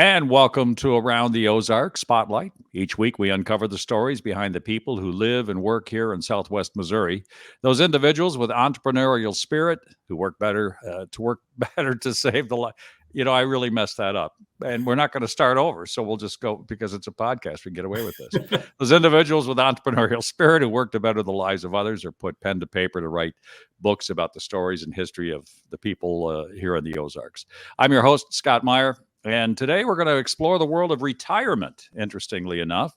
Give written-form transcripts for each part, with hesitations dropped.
And welcome to Around the Ozarks Spotlight. Each week we uncover the stories behind the people who live and work here in Southwest Missouri. Those individuals with entrepreneurial spirit who work better to save the life. I really messed that up. And we're not going to start over. So we'll just go because it's a podcast. We can get away with this. Those individuals with entrepreneurial spirit who work to better the lives of others or put pen to paper to write books about the stories and history of the people here in the Ozarks. I'm your host, Scott Meier. And today we're going to explore the world of retirement, interestingly enough,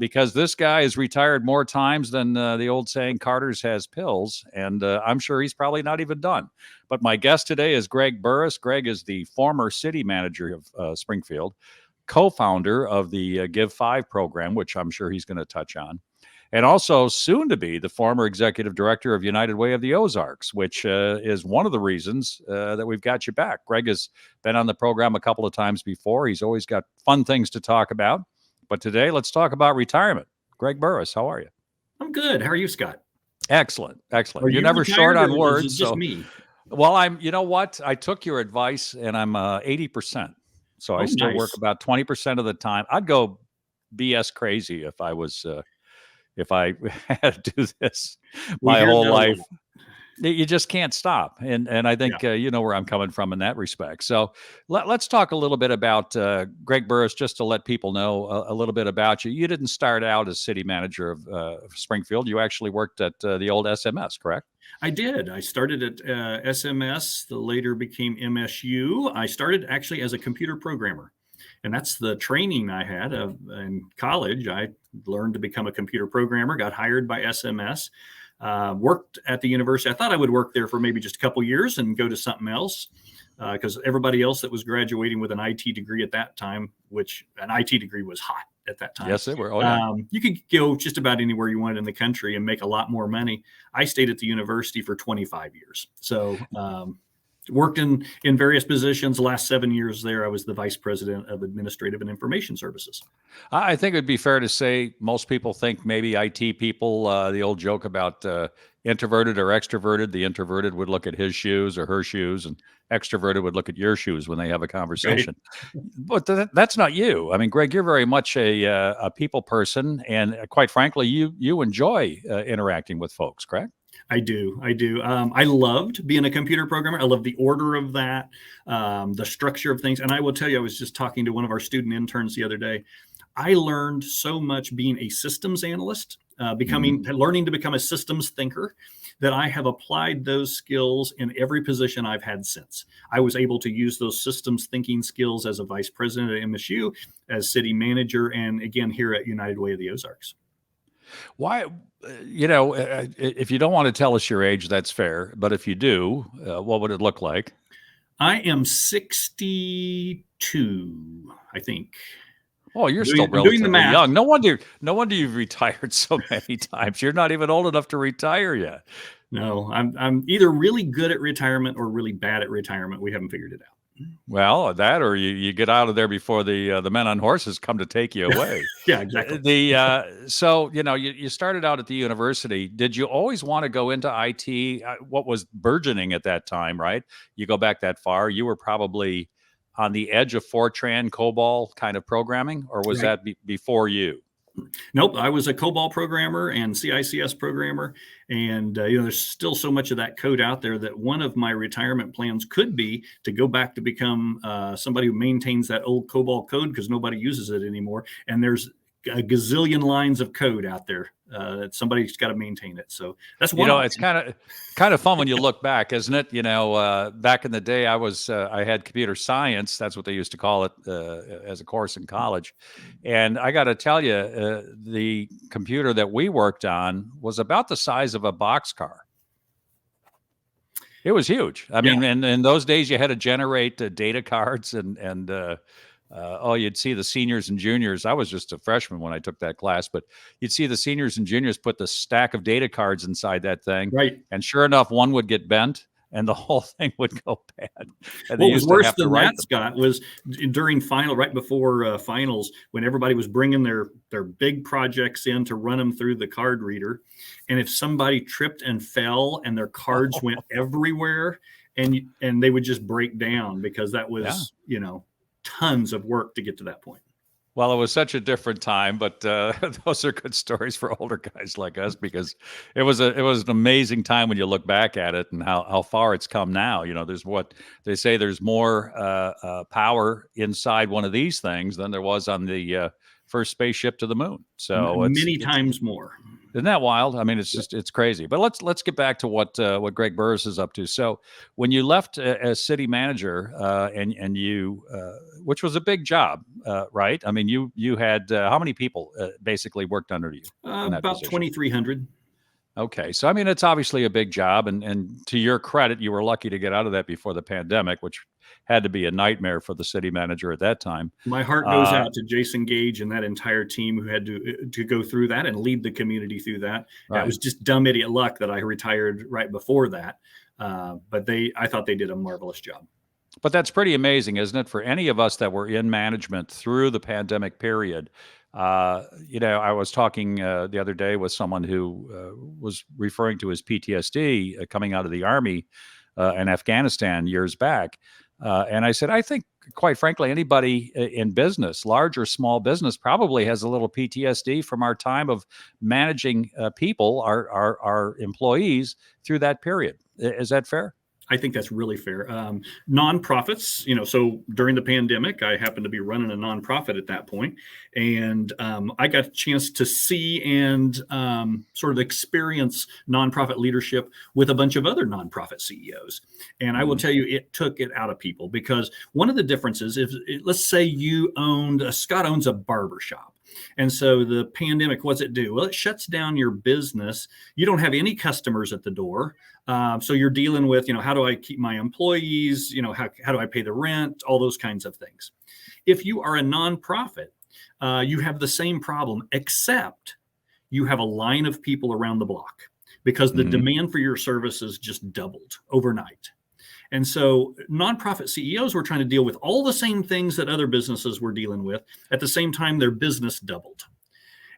because this guy has retired more times than the old saying, Carter's has pills. And I'm sure he's probably not even done. But my guest today is Greg Burris. Greg is the former city manager of Springfield, co-founder of the Give 5 program, which I'm sure he's going to touch on. And also soon to be the former executive director of United Way of the Ozarks, which is one of the reasons that we've got you back. Greg has been on the program a couple of times before. He's always got fun things to talk about. But today, let's talk about retirement. Greg Burris, how are you? I'm good. How are you, Scott? Excellent. You're never short on words. Just me? Well, you know what? I took your advice and I'm 80%. So I still work about 20% of the time. I'd go BS crazy if I was... if I had to do this my whole life. You just can't stop. And I think you know where I'm coming from in that respect. So let's talk a little bit about Greg Burris, just to let people know a little bit about you. You didn't start out as city manager of Springfield. You actually worked at the old SMS, correct? I did. I started at SMS, that later became MSU. I started actually as a computer programmer. And that's the training I had in college. I learned to become a computer programmer, got hired by SMS, worked at the university. I thought I would work there for maybe just a couple years and go to something else because everybody else that was graduating with an IT degree at that time, which an IT degree was hot at that time. Yes, they were. Oh, yeah. You could go just about anywhere you wanted in the country and make a lot more money. I stayed at the university for 25 years. So worked in various positions. The last 7 years there, I was the vice president of administrative and information services. I think it'd be fair to say most people think maybe IT people, the old joke about introverted or extroverted. The introverted would look at his shoes or her shoes, and extroverted would look at your shoes when they have a conversation. Right. But that's not you. I mean, Greg, you're very much a people person, and quite frankly, you enjoy interacting with folks, correct? I do. I loved being a computer programmer. I love the order of that, the structure of things. And I will tell you, I was just talking to one of our student interns the other day. I learned so much being a systems analyst, learning to become a systems thinker, that I have applied those skills in every position I've had since. I was able to use those systems thinking skills as a vice president at MSU, as city manager, and again, here at United Way of the Ozarks. Why, if you don't want to tell us your age, that's fair. But if you do, what would it look like? I am 62, I think. Oh, you're still relatively young. No wonder you've retired so many times. You're not even old enough to retire yet. No, I'm either really good at retirement or really bad at retirement. We haven't figured it out. Well, that or you get out of there before the men on horses come to take you away. Yeah, exactly. So you started out at the university. Did you always want to go into IT? What was burgeoning at that time, right? You go back that far. You were probably on the edge of Fortran, COBOL kind of programming, or was that before you? Nope, I was a COBOL programmer and CICS programmer, and there's still so much of that code out there that one of my retirement plans could be to go back to become somebody who maintains that old COBOL code because nobody uses it anymore. And there's a gazillion lines of code out there that somebody's got to maintain it. So that's one. It's kind of fun when you look back, isn't it? Back in the day, I had computer science. That's what they used to call it as a course in college. And I got to tell you, the computer that we worked on was about the size of a boxcar. It was huge. I mean, and in those days, you had to generate data cards and you'd see the seniors and juniors. I was just a freshman when I took that class, but you'd see the seniors and juniors put the stack of data cards inside that thing. Right. And sure enough, one would get bent and the whole thing would go bad. And what was worse than that, Scott, was during right before finals, when everybody was bringing their big projects in to run them through the card reader. And if somebody tripped and fell and their cards went everywhere, and they would just break down because that was, tons of work to get to that point. Well, it was such a different time, but those are good stories for older guys like us because it was an amazing time when you look back at it and how far it's come now. There's what they say, there's more power inside one of these things than there was on the first spaceship to the moon. So many times more. Isn't that wild? I mean, it's crazy. But let's get back to what Greg Burris is up to. So when you left as city manager, and you, which was a big job, right? I mean, you had how many people basically worked under you? About 2,300. Okay, so I mean, it's obviously a big job, and to your credit, you were lucky to get out of that before the pandemic, which had to be a nightmare for the city manager at that time. My heart goes out to Jason Gage and that entire team who had to go through that and lead the community through that. Right. That was just dumb idiot luck that I retired right before that. But I thought they did a marvelous job. But that's pretty amazing, isn't it? For any of us that were in management through the pandemic period. I was talking the other day with someone who was referring to his PTSD coming out of the Army in Afghanistan years back. And I said, I think, quite frankly, anybody in business, large or small business, probably has a little PTSD from our time of managing people, our employees through that period. Is that fair? I think that's really fair. Nonprofits, so during the pandemic, I happened to be running a nonprofit at that point, and I got a chance to see and sort of experience nonprofit leadership with a bunch of other nonprofit CEOs. And I will tell you, it took it out of people, because one of the differences is, let's say Scott owns a barbershop. And so the pandemic, what's it do? Well, it shuts down your business. You don't have any customers at the door. So you're dealing with, how do I keep my employees? How do I pay the rent? All those kinds of things. If you are a nonprofit, you have the same problem, except you have a line of people around the block, because the demand for your services just doubled overnight. And so nonprofit CEOs were trying to deal with all the same things that other businesses were dealing with. At the same time, their business doubled.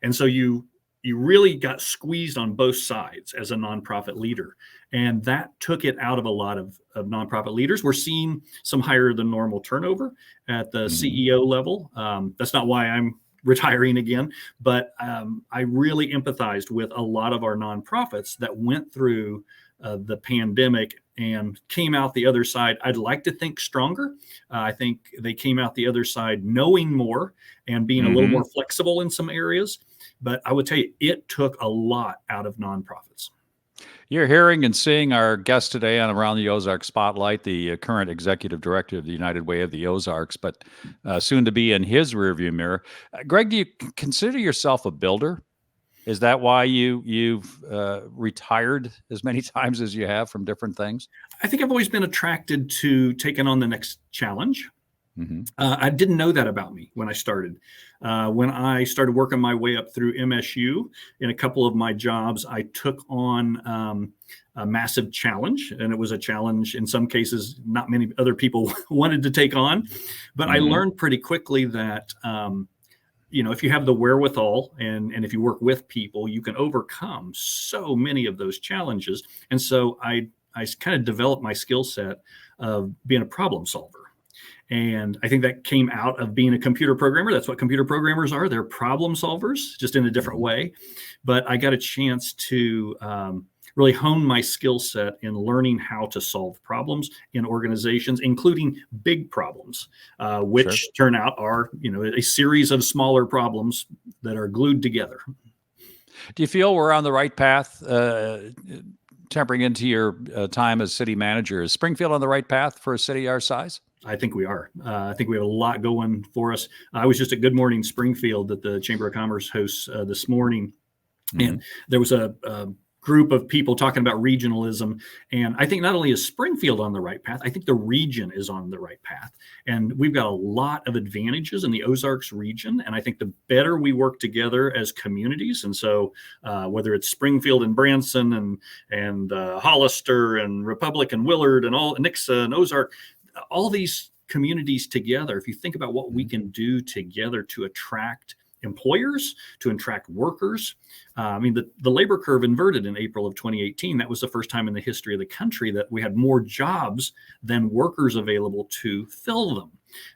And so you really got squeezed on both sides as a nonprofit leader. And that took it out of a lot of nonprofit leaders. We're seeing some higher than normal turnover at the CEO level. That's not why I'm retiring again, but I really empathized with a lot of our nonprofits that went through the pandemic and came out the other side. I'd like to think stronger. I think they came out the other side knowing more and being a little more flexible in some areas. But I would tell you, it took a lot out of nonprofits. You're hearing and seeing our guest today on Around the Ozarks Spotlight, the current executive director of the United Way of the Ozarks, but soon to be in his rearview mirror. Greg, do you consider yourself a builder? Is that why you've retired as many times as you have from different things? I think I've always been attracted to taking on the next challenge. I didn't know that about me when I started. When I started working my way up through MSU, in a couple of my jobs, I took on a massive challenge. And it was a challenge, in some cases, not many other people wanted to take on. But I learned pretty quickly that if you have the wherewithal and if you work with people, you can overcome so many of those challenges. And so I kind of developed my skill set of being a problem solver. And I think that came out of being a computer programmer. That's what computer programmers are. They're problem solvers, just in a different way. But I got a chance to really hone my skill set in learning how to solve problems in organizations, including big problems, which turn out are, a series of smaller problems that are glued together. Do you feel we're on the right path, tempering into your time as city manager? Is Springfield on the right path for a city our size? I think we are. I think we have a lot going for us. I was just at Good Morning Springfield that the Chamber of Commerce hosts this morning, and there was a group of people talking about regionalism. And I think not only is Springfield on the right path, I think the region is on the right path. And we've got a lot of advantages in the Ozarks region. And I think the better we work together as communities, and so whether it's Springfield and Branson and Hollister and Republic and Willard and all Nixa and Ozark, all these communities together, if you think about what we can do together to attract employers, to attract workers. The labor curve inverted in April of 2018. That was the first time in the history of the country that we had more jobs than workers available to fill them.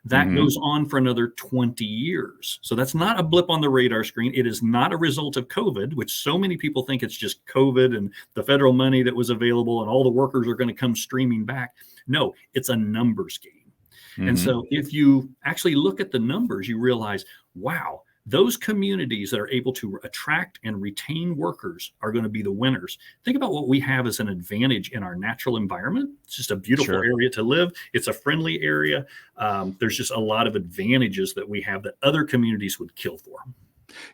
That goes on for another 20 years. So that's not a blip on the radar screen. It is not a result of COVID, which so many people think it's just COVID and the federal money that was available and all the workers are going to come streaming back. No, it's a numbers game. And so if you actually look at the numbers, you realize, wow, those communities that are able to attract and retain workers are going to be the winners. Think about what we have as an advantage in our natural environment. It's just a beautiful area to live. It's a friendly area. There's just a lot of advantages that we have that other communities would kill for.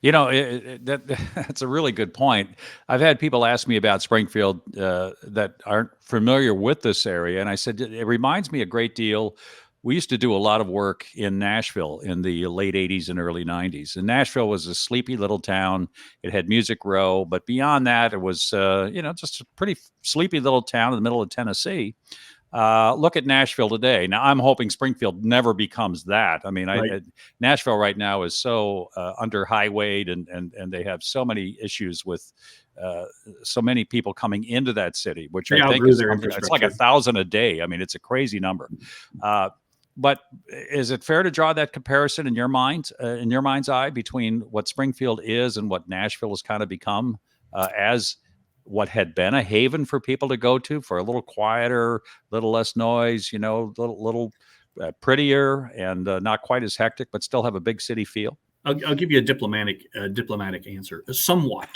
That's a really good point. I've had people ask me about Springfield that aren't familiar with this area. And I said, it reminds me a great deal. We used to do a lot of work in Nashville in the late 80s and early 90s. And Nashville was a sleepy little town. It had Music Row. But beyond that, it was, just a pretty sleepy little town in the middle of Tennessee. Look at Nashville today. Now, I'm hoping Springfield never becomes that. I mean, Nashville right now is so under highwayed, and they have so many issues with so many people coming into that city, which I think is it's like 1,000 a day. I mean, it's a crazy number. But is it fair to draw that comparison in your mind's eye between what Springfield is and what Nashville has kind of become as what had been a haven for people to go to for a little quieter, a little less noise, little prettier and not quite as hectic, but still have a big city feel? I'll give you a diplomatic answer, somewhat.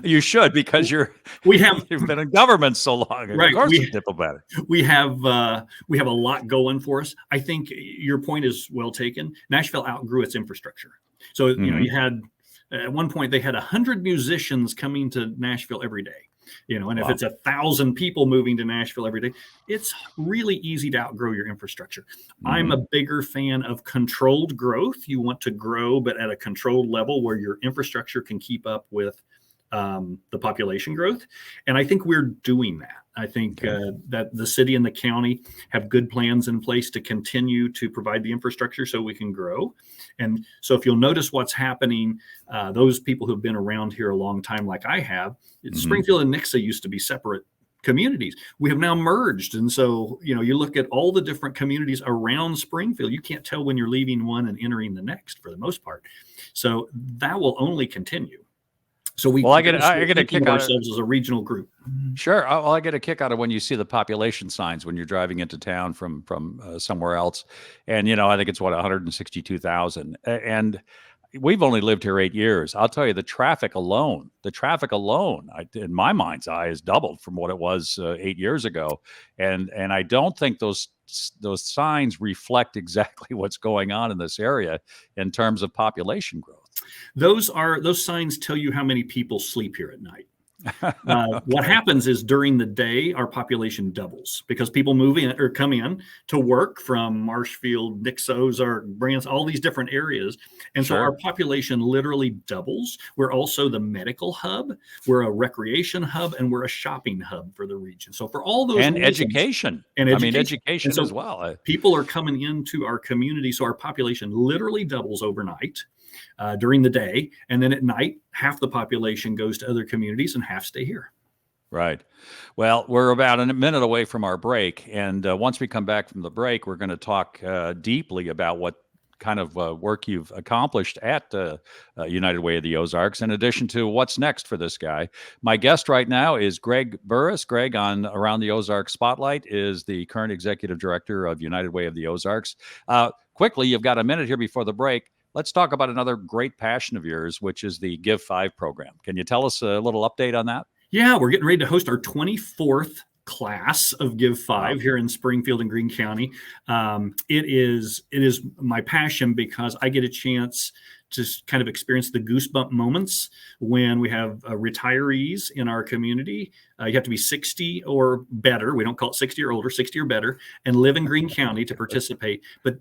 You should, because you've been in government so long. Right, of course, it's diplomatic. We have a lot going for us. I think your point is well taken. Nashville outgrew its infrastructure, so you had at one point they had 100 musicians coming to Nashville every day. And if it's 1,000 people moving to Nashville every day, it's really easy to outgrow your infrastructure. I'm a bigger fan of controlled growth. You want to grow, but at a controlled level where your infrastructure can keep up with the population growth. And I think we're doing that. I think that the city and the county have good plans in place to continue to provide the infrastructure so we can grow. And so if you'll notice what's happening, those people who've been around here a long time, like I have, Springfield and Nixa used to be separate communities. We have now merged. And so, you look at all the different communities around Springfield, you can't tell when you're leaving one and entering the next for the most part. So that will only continue. So I get a kick out of ourselves as a regional group. Sure. I get a kick out of when you see the population signs when you're driving into town from somewhere else. And, I think it's 162,000. And we've only lived here 8 years. I'll tell you, the traffic alone, in my mind's eye, has doubled from what it was 8 years ago. And I don't think those signs reflect exactly what's going on in this area in terms of population growth. Those signs tell you how many people sleep here at night. What happens is during the day, our population doubles because people move in or come in to work from Marshfield, Nixa, Ozarks, Branson, all these different areas. And so our population literally doubles. We're also the medical hub. We're a recreation hub, and we're a shopping hub for the region. So for all those reasons, education. Education as well. People are coming into our community. So our population literally doubles overnight. During the day, and then at night, half the population goes to other communities and half stay here. Right. Well, we're about a minute away from our break, and once we come back from the break, we're going to talk deeply about what kind of work you've accomplished at United Way of the Ozarks, in addition to what's next for this guy. My guest right now is Greg Burris. Greg, on Around the Ozarks Spotlight, is the current executive director of United Way of the Ozarks. Quickly, you've got a minute here before the break. Let's talk about another great passion of yours, which is the Give 5 program. Can you tell us a little update on that? Yeah, we're getting ready to host our 24th class of Give 5 here in Springfield and Greene County. It is my passion because I get a chance to kind of experience the goosebump moments when we have retirees in our community. You have to be 60 or better. We don't call it 60 or older, 60 or better, and live in Greene County to participate. But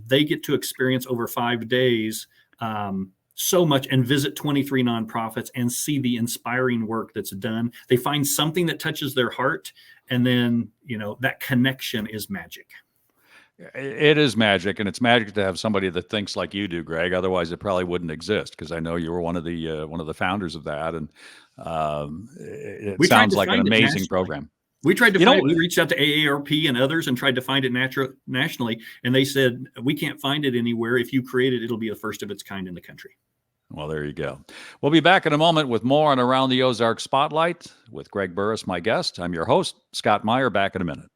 they get to experience over 5 days so much and visit 23 nonprofits and see the inspiring work that's done. They find something that touches their heart, and then, that connection is magic. It is magic, and it's magic to have somebody that thinks like you do, Greg. Otherwise, it probably wouldn't exist. Because I know you were one of the founders of that, and it We tried sounds to like an find it amazing nationally. program. We tried to You find know, it. We reached out to AARP and others and tried to find it nationally. And they said, we can't find it anywhere. If you create it, it'll be the first of its kind in the country. well, there you go. We'll be back in a moment with more on Around the Ozarks Spotlight with Greg Burris, my guest. I'm your host, Scott Meier. Back in a minute.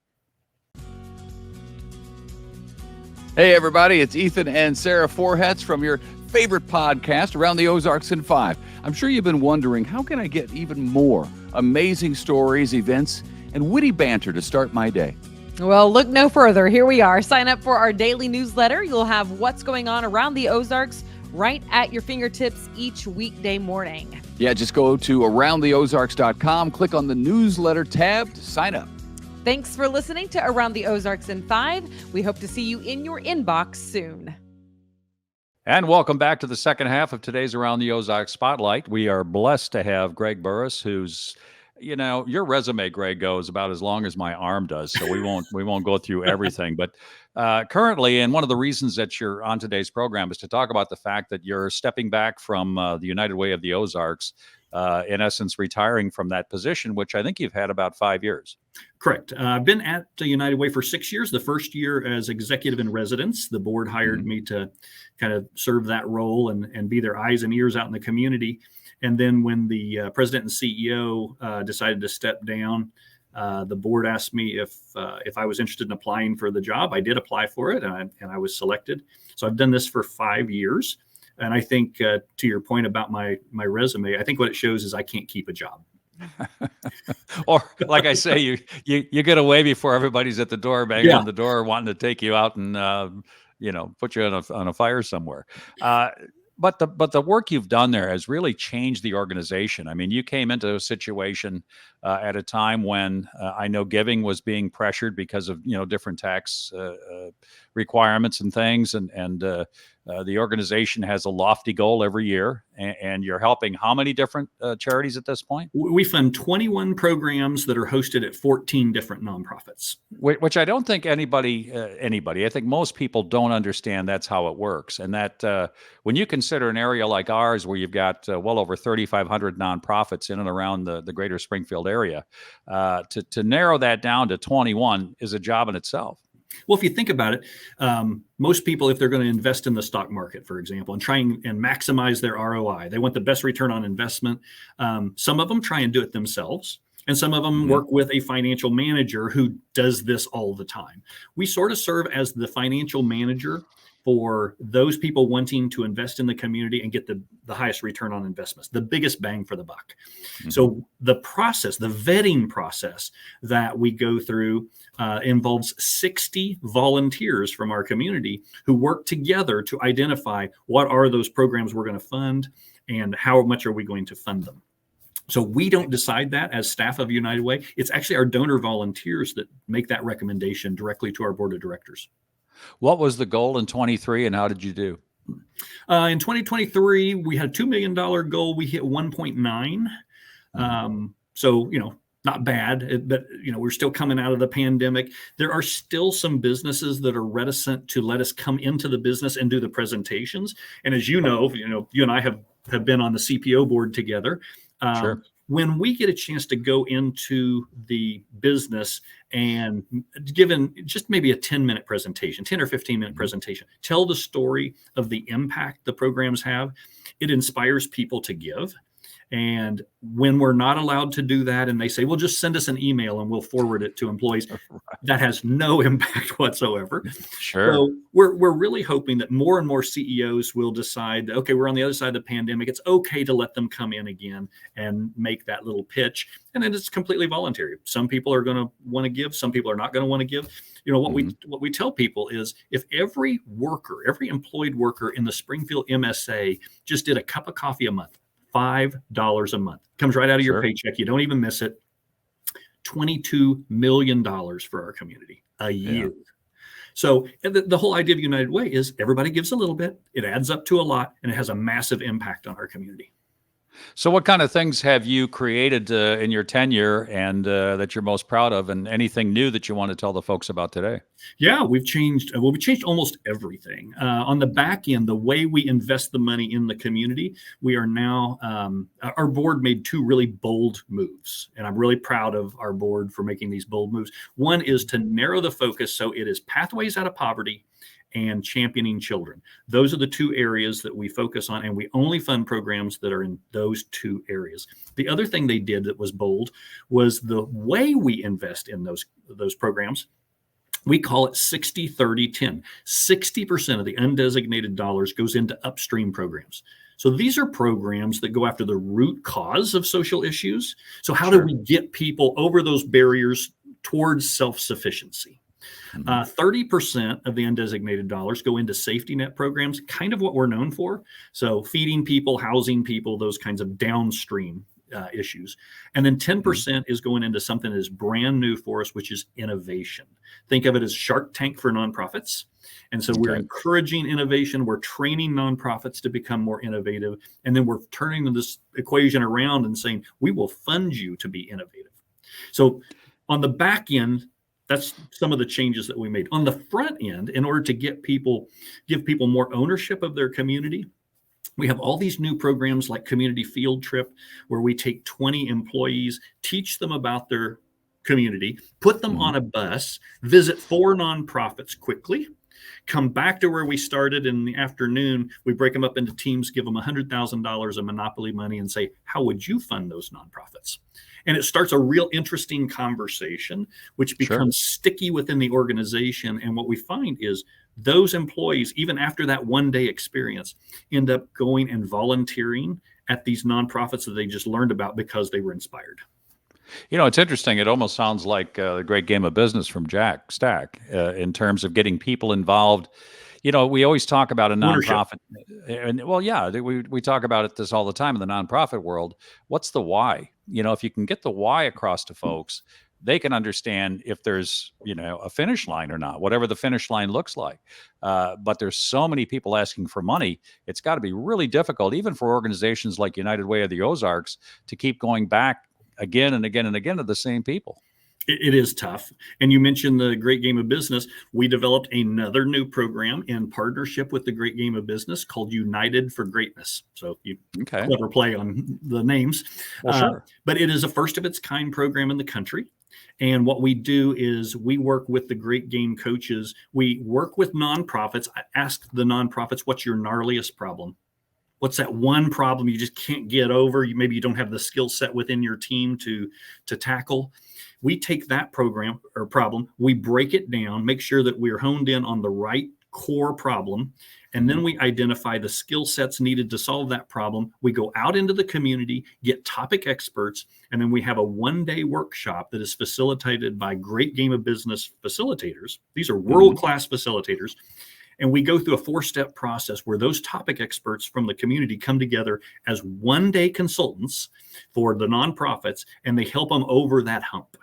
Hey, everybody, it's Ethan and Sarah Forhetz from your favorite podcast, Around the Ozarks in 5. I'm sure you've been wondering, how can I get even more amazing stories, events, and witty banter to start my day? Well, look no further. Here we are. Sign up for our daily newsletter. You'll have what's going on around the Ozarks right at your fingertips each weekday morning. Yeah, just go to aroundtheozarks.com, click on the newsletter tab to sign up. Thanks for listening to Around the Ozarks in 5. We hope to see you in your inbox soon. And welcome back to the second half of today's Around the Ozarks Spotlight. We are blessed to have Greg Burris, who's, your resume, Greg, goes about as long as my arm does, so we won't go through everything. But currently, and one of the reasons that you're on today's program is to talk about the fact that you're stepping back from the United Way of the Ozarks, in essence, retiring from that position, which I think you've had about 5 years. Correct. I've been at the United Way for 6 years. The first year as executive in residence, the board hired me to kind of serve that role and be their eyes and ears out in the community. And then when the president and CEO decided to step down, the board asked me if I was interested in applying for the job. I did apply for it, and I was selected. So I've done this for 5 years. And I think to your point about my resume, I think what it shows is I can't keep a job. Or like I say, you get away before everybody's at the door, banging on the door, wanting to take you out and put you on a fire somewhere. But the work you've done there has really changed the organization. I mean, you came into a situation at a time when I know giving was being pressured because of different tax requirements and things, and the organization has a lofty goal every year, and you're helping how many different charities at this point? We fund 21 programs that are hosted at 14 different nonprofits. Which I don't think anybody, I think most people don't understand that's how it works. And that when you consider an area like ours, where you've got well over 3,500 nonprofits in and around the greater Springfield area, to narrow that down to 21 is a job in itself. Well, if you think about it, most people, if they're going to invest in the stock market, for example, and try and maximize their ROI, they want the best return on investment. Some of them try and do it themselves, and some of them work with a financial manager who does this all the time. We sort of serve as the financial manager for those people wanting to invest in the community and get the highest return on investments, the biggest bang for the buck. So the process, the vetting process that we go through involves 60 volunteers from our community who work together to identify what are those programs we're going to fund and how much are we going to fund them. So we don't decide that as staff of United Way. It's actually our donor volunteers that make that recommendation directly to our board of directors. What was the goal in 23 and how did you do? In 2023, we had a $2 million goal. We hit 1.9. So, not bad, but, we're still coming out of the pandemic. There are still some businesses that are reticent to let us come into the business and do the presentations. And as you know, you and I have been on the CPO board together. Sure. When we get a chance to go into the business and given just maybe a 10-minute presentation, 10 or 15-minute presentation, tell the story of the impact the programs have, it inspires people to give. And when we're not allowed to do that and they say, well, just send us an email and we'll forward it to employees, that has no impact whatsoever. Sure. So we're really hoping that more and more CEOs will decide that, okay, we're on the other side of the pandemic. It's okay to let them come in again and make that little pitch. And then it's completely voluntary. Some people are going to want to give. Some people are not going to want to give. What we tell people is if every employed worker in the Springfield MSA just did a cup of coffee a month, $5 a month. Comes right out of your paycheck. You don't even miss it. $22 million for our community a year. Yeah. So the whole idea of United Way is everybody gives a little bit. It adds up to a lot, and it has a massive impact on our community. So, what kind of things have you created in your tenure and that you're most proud of, and anything new that you want to tell the folks about today? Yeah, we've changed. Well, we changed almost everything. On the back end, the way we invest the money in the community, we are now, our board made two really bold moves. And I'm really proud of our board for making these bold moves. One is to narrow the focus so it is pathways out of poverty and championing children. Those are the two areas that we focus on, and we only fund programs that are in those two areas. The other thing they did that was bold was the way we invest in those programs. We call it 60-30-10. 60% of the undesignated dollars goes into upstream programs. So these are programs that go after the root cause of social issues. So how do we get people over those barriers towards self-sufficiency? 30% of the undesignated dollars go into safety net programs, kind of what we're known for. So feeding people, housing people, those kinds of downstream issues. And then 10% is going into something that is brand new for us, which is innovation. Think of it as Shark Tank for nonprofits. And so we're encouraging innovation. We're training nonprofits to become more innovative. And then we're turning this equation around and saying, we will fund you to be innovative. So on the back end, that's some of the changes that we made. On the front end, in order to give people more ownership of their community, we have all these new programs like Community Field Trip, where we take 20 employees, teach them about their community, put them on a bus, visit 4 nonprofits quickly, come back to where we started in the afternoon. We break them up into teams, give them $100,000 of monopoly money and say, how would you fund those nonprofits? And it starts a real interesting conversation, which becomes sticky within the organization. And what we find is those employees, even after that one-day experience, end up going and volunteering at these nonprofits that they just learned about because they were inspired. You know, it's interesting. It almost sounds like the great game of business from Jack Stack in terms of getting people involved. You know, we always talk about a nonprofit, and well, yeah, we talk about this all the time in the nonprofit world. What's the why? You know, if you can get the why across to folks, they can understand if there's, you know, a finish line or not, whatever the finish line looks like. But there's so many people asking for money. It's got to be really difficult, even for organizations like United Way of the Ozarks, to keep going back again and again and again to the same people. It is tough. And you mentioned the Great Game of Business. We developed another new program in partnership with the Great Game of Business called United for Greatness. So you clever play on the names. Well, but it is a first of its kind program in the country. And what we do is we work with the Great Game coaches. We work with nonprofits. I ask the nonprofits, what's your gnarliest problem? What's that one problem you just can't get over? Maybe you don't have the skill set within your team to tackle. We take that program or problem, we break it down, make sure that we're honed in on the right core problem, and then we identify the skill sets needed to solve that problem. We go out into the community, get topic experts, and then we have a one-day workshop that is facilitated by Great Game of Business facilitators. These are world-class facilitators. And we go through a 4-step process where those topic experts from the community come together as one-day consultants for the nonprofits, and they help them over that hump.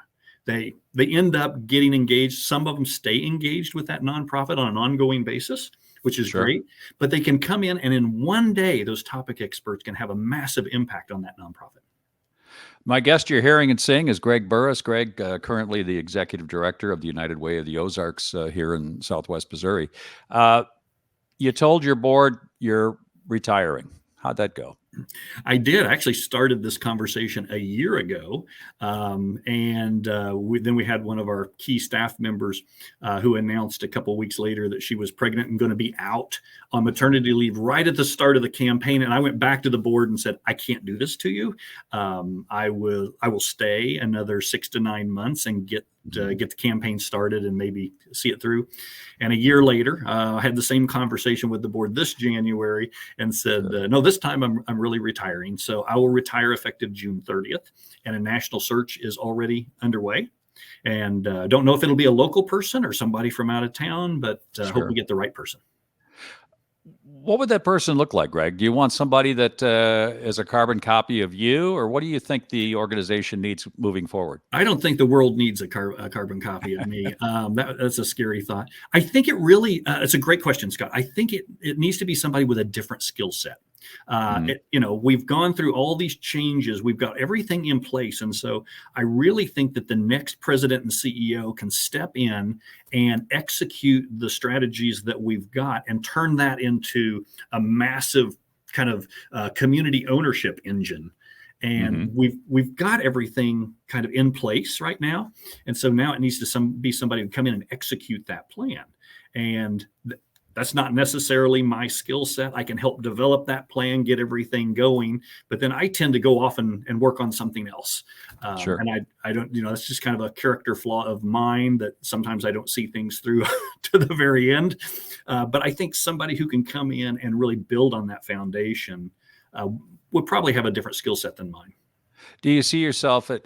They end up getting engaged. Some of them stay engaged with that nonprofit on an ongoing basis, which is great. But they can come in, and in one day, those topic experts can have a massive impact on that nonprofit. My guest you're hearing and seeing is Greg Burris. Greg, currently the executive director of the United Way of the Ozarks here in Southwest Missouri. You told your board you're retiring. How'd that go? I did. I actually started this conversation a year ago. Then we had one of our key staff members who announced a couple of weeks later that she was pregnant and going to be out on maternity leave right at the start of the campaign. And I went back to the board and said, I can't do this to you. I will stay another 6 to 9 months and get the campaign started and maybe see it through. And a year later, I had the same conversation with the board this January and said, no, this time I'm really retiring. So I will retire effective June 30th. And a national search is already underway. And don't know if it'll be a local person or somebody from out of town, but hope we get the right person. What would that person look like, Greg? Do you want somebody that is a carbon copy of you, or what do you think the organization needs moving forward? I don't think the world needs a carbon copy of me. That's a scary thought. I think it really, it's a great question, Scott. I think it needs to be somebody with a different skill set. We've gone through all these changes. We've got everything in place. And so I really think that the next president and CEO can step in and execute the strategies that we've got and turn that into a massive kind of community ownership engine. And we've got everything kind of in place right now. And so now it needs to be somebody who come in and execute that plan. And that's not necessarily my skill set. I can help develop that plan, get everything going, but then I tend to go off and work on something else. Sure. And I don't, that's just kind of a character flaw of mine, that sometimes I don't see things through to the very end. But I think somebody who can come in and really build on that foundation would probably have a different skill set than mine. Do you see yourself at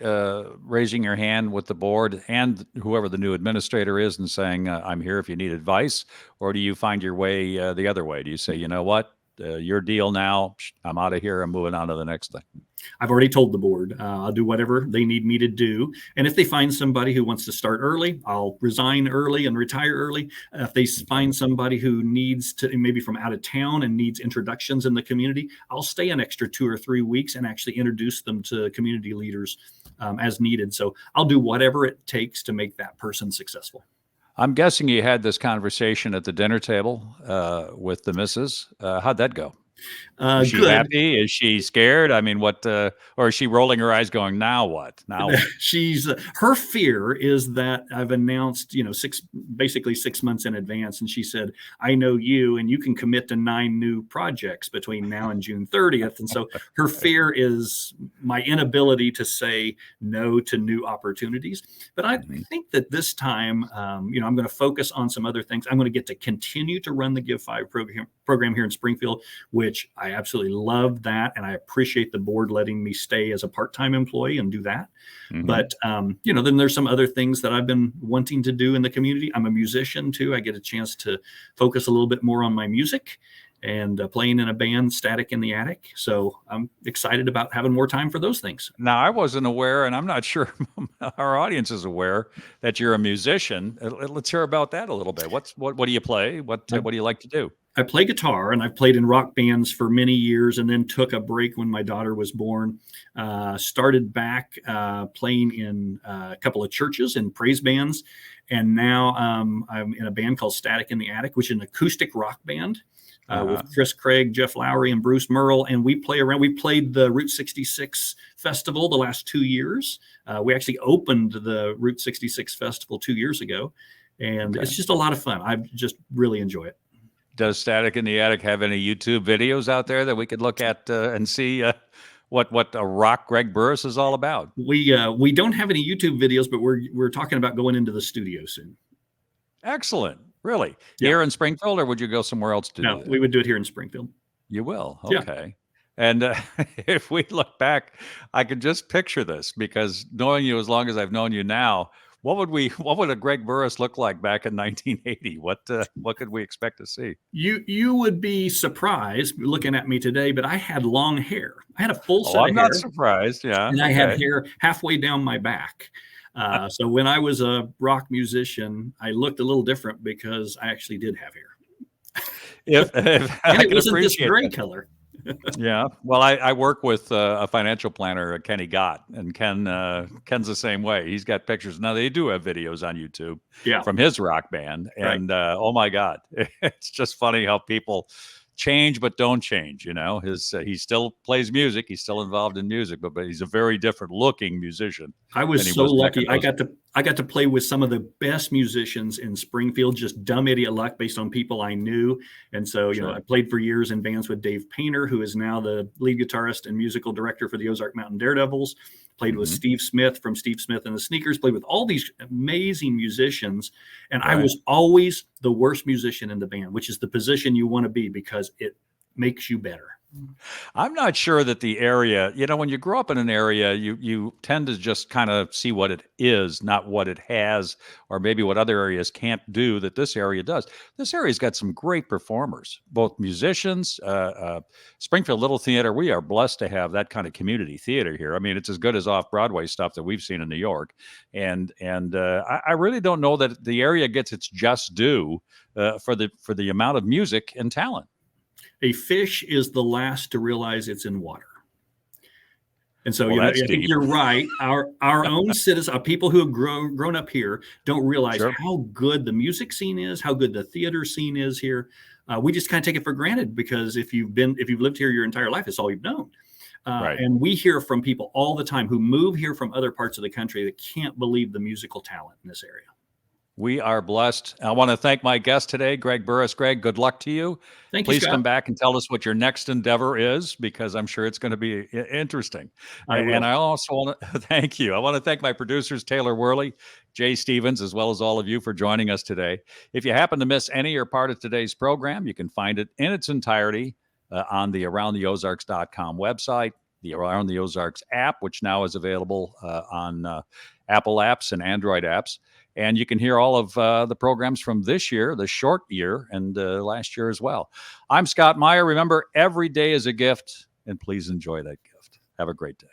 raising your hand with the board and whoever the new administrator is and saying, I'm here if you need advice? Or do you find your way the other way? Do you say, you know what, your deal now, I'm out of here, I'm moving on to the next thing? I've already told the board I'll do whatever they need me to do. And if they find somebody who wants to start early, I'll resign early and retire early. If they find somebody who needs to, maybe from out of town and needs introductions in the community, I'll stay an extra 2 or 3 weeks and actually introduce them to community leaders as needed. So I'll do whatever it takes to make that person successful. I'm guessing you had this conversation at the dinner table with the missus. How'd that go? Is she Good. happy? Is she scared? I mean, what, or is she rolling her eyes going, now what? Now what? She's her fear is that I've announced, basically 6 months in advance. And she said, I know you, and you can commit to 9 new projects between now and June 30th. And so her fear is my inability to say no to new opportunities. But I think that this time, I'm going to focus on some other things. I'm going to get to continue to run the Give 5 program here in Springfield, which I absolutely love that. And I appreciate the board letting me stay as a part-time employee and do that. But, then there's some other things that I've been wanting to do in the community. I'm a musician too. I get a chance to focus a little bit more on my music and playing in a band, Static in the Attic. So I'm excited about having more time for those things. Now, I wasn't aware, and I'm not sure our audience is aware, that you're a musician. Let's hear about that a little bit. What do you play? What do you like to do? I play guitar, and I've played in rock bands for many years, and then took a break when my daughter was born. Started back playing in a couple of churches and praise bands. And now I'm in a band called Static in the Attic, which is an acoustic rock band. With Chris Craig, Jeff Lowry, and Bruce Merle. And we play around. We played the Route 66 Festival the last 2 years. We actually opened the Route 66 Festival 2 years ago. And It's just a lot of fun. I just really enjoy it. Does Static in the Attic have any YouTube videos out there that we could look at and see what a rock Greg Burris is all about? We don't have any YouTube videos, but we're talking about going into the studio soon. Excellent. Really? Yeah. Here in Springfield, or would you go somewhere else to do that? We would do it here in Springfield. You will? Yeah. Okay. And if we look back, I can just picture this, because knowing you as long as I've known you now, what would a Greg Burris look like back in 1980? What could we expect to see? You would be surprised looking at me today, but I had long hair. I had a full set of hair. I'm not surprised. Yeah. And I had hair halfway down my back. So when I was a rock musician, I looked a little different because I actually did have hair. And it wasn't this gray color. Yeah. Well, I work with a financial planner, Kenny Gott, and Ken's the same way. He's got pictures. Now, they do have videos on YouTube from his rock band. And oh my God, it's just funny how people change but don't change. He still plays music, he's still involved in music, but he's a very different looking musician. I was so lucky. I got to play with some of the best musicians in Springfield, just dumb idiot luck based on people I knew. And so I played for years in bands with Dave Painter, who is now the lead guitarist and musical director for the Ozark Mountain Daredevils. Played with Steve Smith from Steve Smith and the Sneakers, played with all these amazing musicians. And I was always the worst musician in the band, which is the position you want to be because it makes you better. I'm not sure that the area, when you grow up in an area, you tend to just kind of see what it is, not what it has, or maybe what other areas can't do that this area does. This area's got some great performers, both musicians, Springfield Little Theater. We are blessed to have that kind of community theater here. I mean, it's as good as off-Broadway stuff that we've seen in New York. And I really don't know that the area gets its just due for the amount of music and talent. A fish is the last to realize it's in water. And so, Well, I that's think deep. you're right. Our own citizens, people who have grown up here, don't realize Sure. how good the music scene is, how good the theater scene is here. We just kind of take it for granted because if you've lived here your entire life, it's all you've known. Right. And we hear from people all the time who move here from other parts of the country that can't believe the musical talent in this area. We are blessed. I want to thank my guest today, Greg Burris. Greg, good luck to you. Thank you, Please Scott. come back and tell us what your next endeavor is, because I'm sure it's going to be interesting. I will. And I also want to thank you. I want to thank my producers, Taylor Worley, Jay Stevens, as well as all of you for joining us today. If you happen to miss any or part of today's program, you can find it in its entirety on the AroundTheOzarks.com website, the Around the Ozarks app, which now is available on Apple apps and Android apps. And you can hear all of the programs from this year, the short year, and last year as well. I'm Scott Meier. Remember, every day is a gift, and please enjoy that gift. Have a great day.